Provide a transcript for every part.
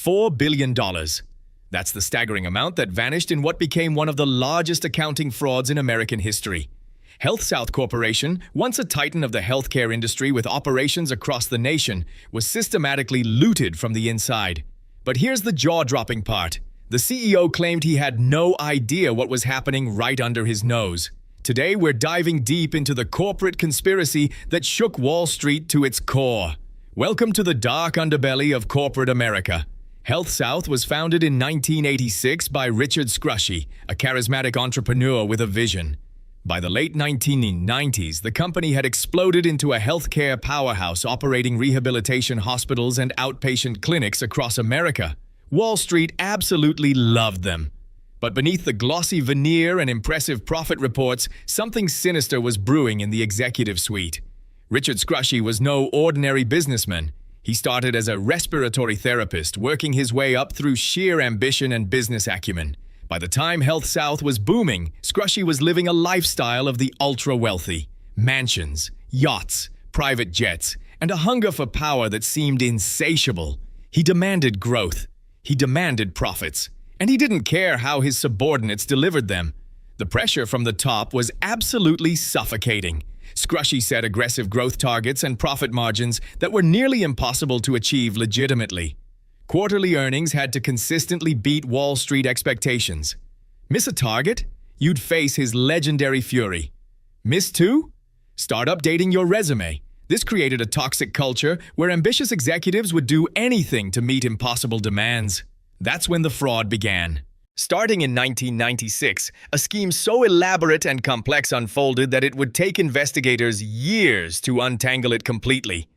$4 billion. That's the staggering amount that vanished in what became one of the largest accounting frauds in American history. HealthSouth Corporation, once a titan of the healthcare industry with operations across the nation, was systematically looted from the inside. But here's the jaw-dropping part. The CEO claimed he had no idea what was happening right under his nose. Today, we're diving deep into the corporate conspiracy that shook Wall Street to its core. Welcome to the dark underbelly of corporate America. HealthSouth was founded in 1986 by Richard Scrushy, a charismatic entrepreneur with a vision. By the late 1990s, the company had exploded into a healthcare powerhouse operating rehabilitation hospitals and outpatient clinics across America. Wall Street absolutely loved them. But beneath the glossy veneer and impressive profit reports, something sinister was brewing in the executive suite. Richard Scrushy was no ordinary businessman. He started as a respiratory therapist, working his way up through sheer ambition and business acumen. By the time HealthSouth was booming, Scrushy was living a lifestyle of the ultra-wealthy. Mansions, yachts, private jets, and a hunger for power that seemed insatiable. He demanded growth. He demanded profits. And he didn't care how his subordinates delivered them. The pressure from the top was absolutely suffocating. Scrushy set aggressive growth targets and profit margins that were nearly impossible to achieve legitimately. Quarterly earnings had to consistently beat Wall Street expectations. Miss a target? You'd face his legendary fury. Miss two? Start updating your resume. This created a toxic culture where ambitious executives would do anything to meet impossible demands. That's when the fraud began. Starting in 1996, a scheme so elaborate and complex unfolded that it would take investigators years to untangle it completely.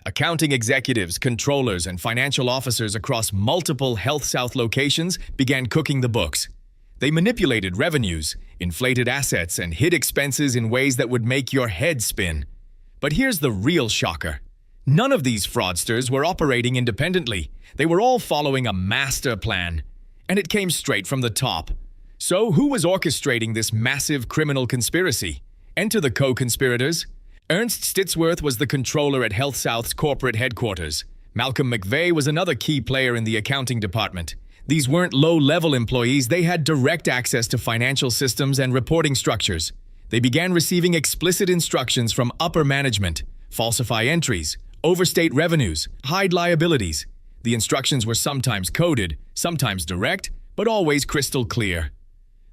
Accounting executives, controllers, and financial officers across multiple HealthSouth locations began cooking the books. They manipulated revenues, inflated assets, and hid expenses in ways that would make your head spin. But here's the real shocker. None of these fraudsters were operating independently. They were all following a master plan. And it came straight from the top. So who was orchestrating this massive criminal conspiracy? Enter the co-conspirators. Ernst Stitsworth was the controller at HealthSouth's corporate headquarters. Malcolm McVeigh was another key player in the accounting department. These weren't low-level employees. They had direct access to financial systems and reporting structures. They began receiving explicit instructions from upper management: falsify entries, overstate revenues, hide liabilities. The instructions were sometimes coded, sometimes direct, but always crystal clear.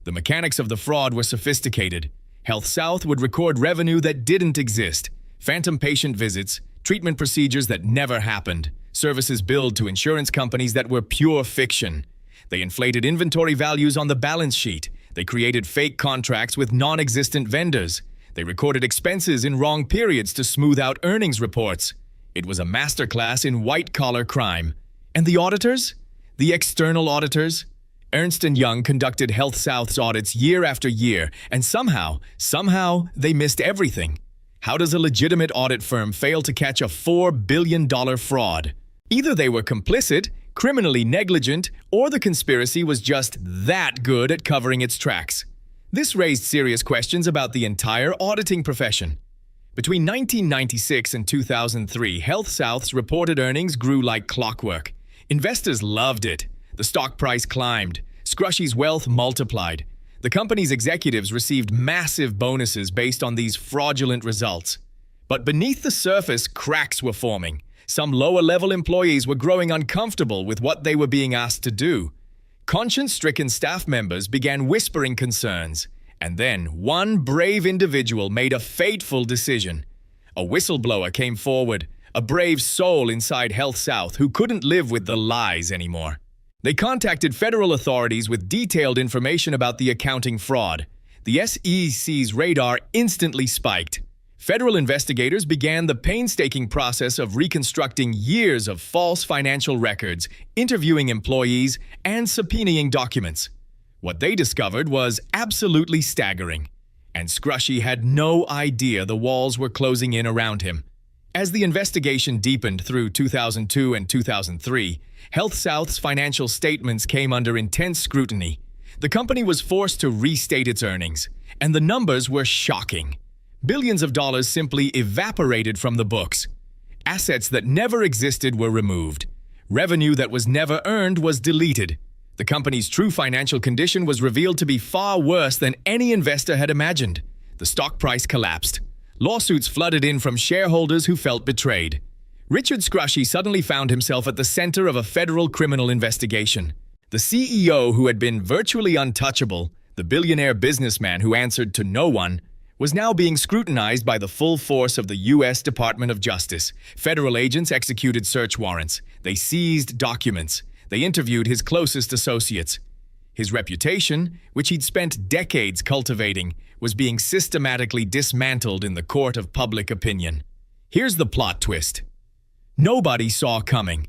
The mechanics of the fraud were sophisticated. HealthSouth would record revenue that didn't exist, phantom patient visits, treatment procedures that never happened, services billed to insurance companies that were pure fiction. They inflated inventory values on the balance sheet. They created fake contracts with non-existent vendors. They recorded expenses in wrong periods to smooth out earnings reports. It was a masterclass in white-collar crime. And the auditors? The external auditors? Ernst Young conducted HealthSouth's audits year after year, and somehow they missed everything. How does a legitimate audit firm fail to catch a $4 billion fraud? Either they were complicit, criminally negligent, or the conspiracy was just that good at covering its tracks. This raised serious questions about the entire auditing profession. Between 1996 and 2003, HealthSouth's reported earnings grew like clockwork. Investors loved it. The stock price climbed. Scrushy's wealth multiplied. The company's executives received massive bonuses based on these fraudulent results. But beneath the surface, cracks were forming. Some lower-level employees were growing uncomfortable with what they were being asked to do. Conscience-stricken staff members began whispering concerns. And then one brave individual made a fateful decision. A whistleblower came forward, a brave soul inside HealthSouth who couldn't live with the lies anymore. They contacted federal authorities with detailed information about the accounting fraud. The SEC's radar instantly spiked. Federal investigators began the painstaking process of reconstructing years of false financial records, interviewing employees, and subpoenaing documents. What they discovered was absolutely staggering, and Scrushy had no idea the walls were closing in around him. As the investigation deepened through 2002 and 2003, HealthSouth's financial statements came under intense scrutiny. The company was forced to restate its earnings, and the numbers were shocking. Billions of dollars simply evaporated from the books. Assets that never existed were removed. Revenue that was never earned was deleted. The company's true financial condition was revealed to be far worse than any investor had imagined. The stock price collapsed. Lawsuits flooded in from shareholders who felt betrayed. Richard Scrushy suddenly found himself at the center of a federal criminal investigation. The CEO, who had been virtually untouchable, the billionaire businessman who answered to no one, was now being scrutinized by the full force of the U.S. Department of Justice. Federal agents executed search warrants. They seized documents. They interviewed his closest associates. His reputation, which he'd spent decades cultivating, was being systematically dismantled in the court of public opinion. Here's the plot twist. Nobody saw coming.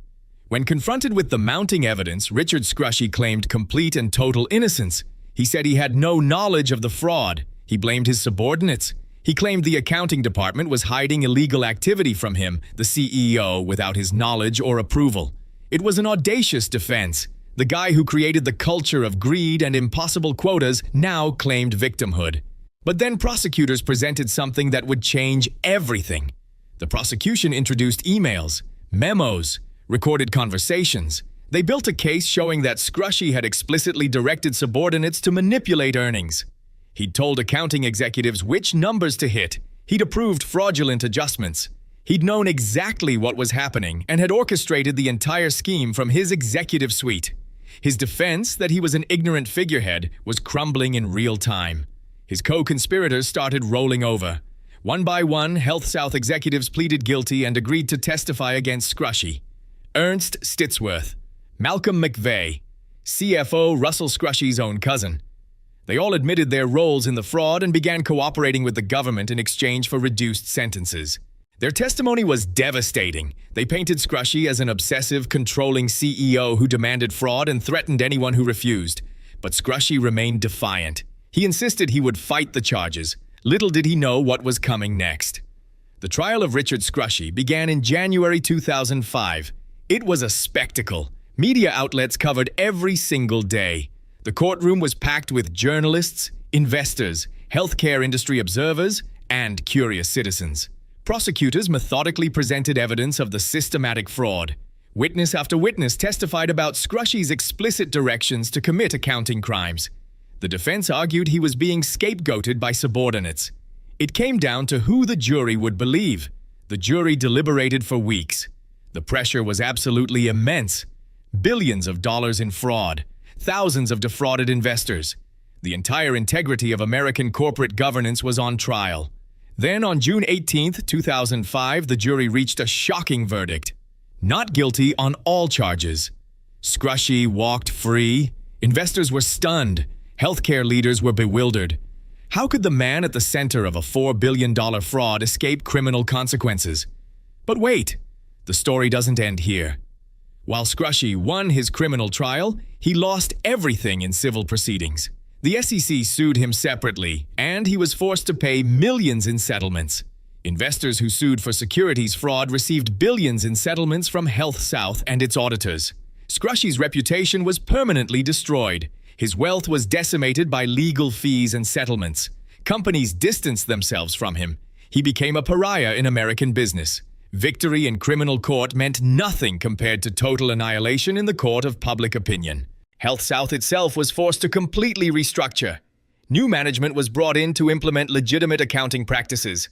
When confronted with the mounting evidence, Richard Scrushy claimed complete and total innocence. He said he had no knowledge of the fraud. He blamed his subordinates. He claimed the accounting department was hiding illegal activity from him, the CEO, without his knowledge or approval. It was an audacious defense. The guy who created the culture of greed and impossible quotas now claimed victimhood. But then prosecutors presented something that would change everything. The prosecution introduced emails, memos, recorded conversations. They built a case showing that Scrushy had explicitly directed subordinates to manipulate earnings. He'd told accounting executives which numbers to hit. He'd approved fraudulent adjustments. He'd known exactly what was happening and had orchestrated the entire scheme from his executive suite. His defense that he was an ignorant figurehead was crumbling in real time. His co-conspirators started rolling over. One by one, HealthSouth executives pleaded guilty and agreed to testify against Scrushy. Ernst Stitsworth, Malcolm McVeigh, CFO Russell Scrushy's own cousin. They all admitted their roles in the fraud and began cooperating with the government in exchange for reduced sentences. Their testimony was devastating. They painted Scrushy as an obsessive, controlling CEO who demanded fraud and threatened anyone who refused. But Scrushy remained defiant. He insisted he would fight the charges. Little did he know what was coming next. The trial of Richard Scrushy began in January 2005. It was a spectacle. Media outlets covered every single day. The courtroom was packed with journalists, investors, healthcare industry observers, and curious citizens. Prosecutors methodically presented evidence of the systematic fraud. Witness after witness testified about Scrushy's explicit directions to commit accounting crimes. The defense argued he was being scapegoated by subordinates. It came down to who the jury would believe. The jury deliberated for weeks. The pressure was absolutely immense. Billions of dollars in fraud. Thousands of defrauded investors. The entire integrity of American corporate governance was on trial. Then, on June 18, 2005, the jury reached a shocking verdict. Not guilty on all charges. Scrushy walked free. Investors were stunned. Healthcare leaders were bewildered. How could the man at the center of a $4 billion fraud escape criminal consequences? But wait, the story doesn't end here. While Scrushy won his criminal trial, he lost everything in civil proceedings. The SEC sued him separately, and he was forced to pay millions in settlements. Investors who sued for securities fraud received billions in settlements from HealthSouth and its auditors. Scrushy's reputation was permanently destroyed. His wealth was decimated by legal fees and settlements. Companies distanced themselves from him. He became a pariah in American business. Victory in criminal court meant nothing compared to total annihilation in the court of public opinion. HealthSouth itself was forced to completely restructure. New management was brought in to implement legitimate accounting practices.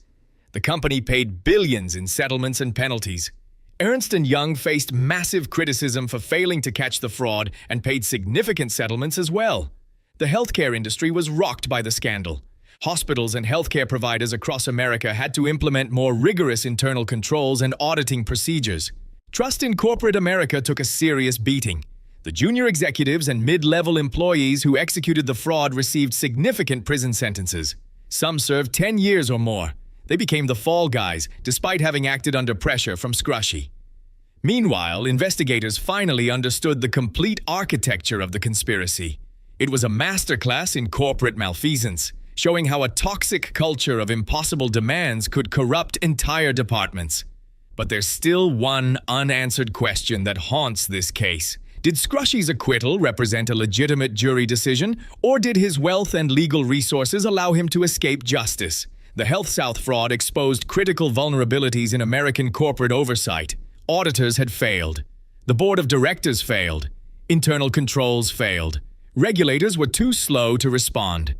The company paid billions in settlements and penalties. Ernst Young faced massive criticism for failing to catch the fraud and paid significant settlements as well. The healthcare industry was rocked by the scandal. Hospitals and healthcare providers across America had to implement more rigorous internal controls and auditing procedures. Trust in corporate America took a serious beating. The junior executives and mid-level employees who executed the fraud received significant prison sentences. Some served 10 years or more. They became the fall guys, despite having acted under pressure from Scrushy. Meanwhile, investigators finally understood the complete architecture of the conspiracy. It was a masterclass in corporate malfeasance, showing how a toxic culture of impossible demands could corrupt entire departments. But there's still one unanswered question that haunts this case. Did Scrushy's acquittal represent a legitimate jury decision, or did his wealth and legal resources allow him to escape justice? The HealthSouth fraud exposed critical vulnerabilities in American corporate oversight. Auditors had failed. The board of directors failed. Internal controls failed. Regulators were too slow to respond.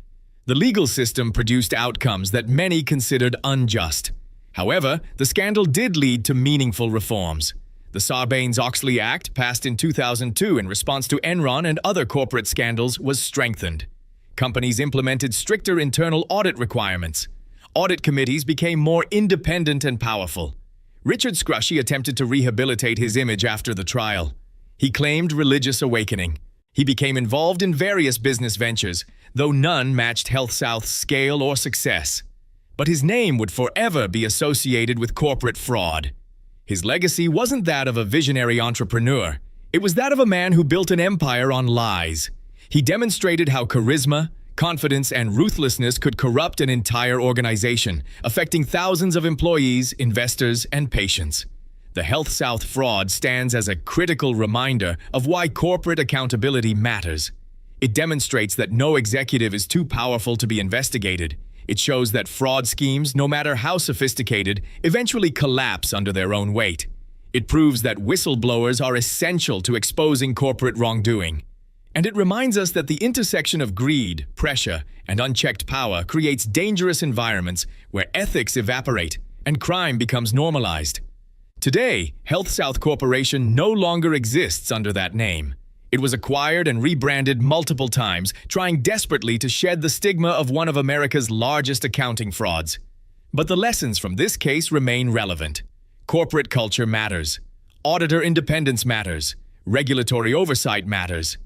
The legal system produced outcomes that many considered unjust. However, the scandal did lead to meaningful reforms. The Sarbanes-Oxley Act, passed in 2002 in response to Enron and other corporate scandals, was strengthened. Companies implemented stricter internal audit requirements. Audit committees became more independent and powerful. Richard Scrushy attempted to rehabilitate his image after the trial. He claimed religious awakening. He became involved in various business ventures, though none matched HealthSouth's scale or success. But his name would forever be associated with corporate fraud. His legacy wasn't that of a visionary entrepreneur. It was that of a man who built an empire on lies. He demonstrated how charisma, confidence, and ruthlessness could corrupt an entire organization, affecting thousands of employees, investors, and patients. The HealthSouth fraud stands as a critical reminder of why corporate accountability matters. It demonstrates that no executive is too powerful to be investigated. It shows that fraud schemes, no matter how sophisticated, eventually collapse under their own weight. It proves that whistleblowers are essential to exposing corporate wrongdoing. And it reminds us that the intersection of greed, pressure, and unchecked power creates dangerous environments where ethics evaporate and crime becomes normalized. Today, HealthSouth Corporation no longer exists under that name. It was acquired and rebranded multiple times, trying desperately to shed the stigma of one of America's largest accounting frauds. But the lessons from this case remain relevant. Corporate culture matters. Auditor independence matters. Regulatory oversight matters.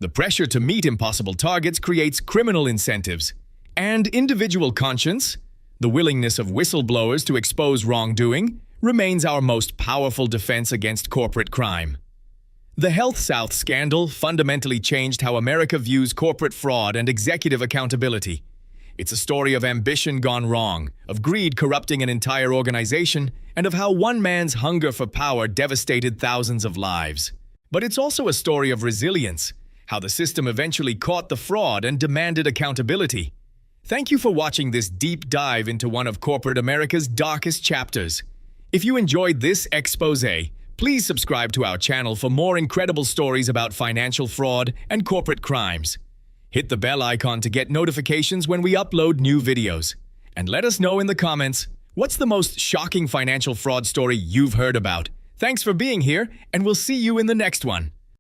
The pressure to meet impossible targets creates criminal incentives. And individual conscience, the willingness of whistleblowers to expose wrongdoing, remains our most powerful defense against corporate crime. The HealthSouth scandal fundamentally changed how America views corporate fraud and executive accountability. It's a story of ambition gone wrong, of greed corrupting an entire organization, and of how one man's hunger for power devastated thousands of lives. But it's also a story of resilience, how the system eventually caught the fraud and demanded accountability. Thank you for watching this deep dive into one of corporate America's darkest chapters. If you enjoyed this exposé, please subscribe to our channel for more incredible stories about financial fraud and corporate crimes. Hit the bell icon to get notifications when we upload new videos. And let us know in the comments, what's the most shocking financial fraud story you've heard about? Thanks for being here, and we'll see you in the next one.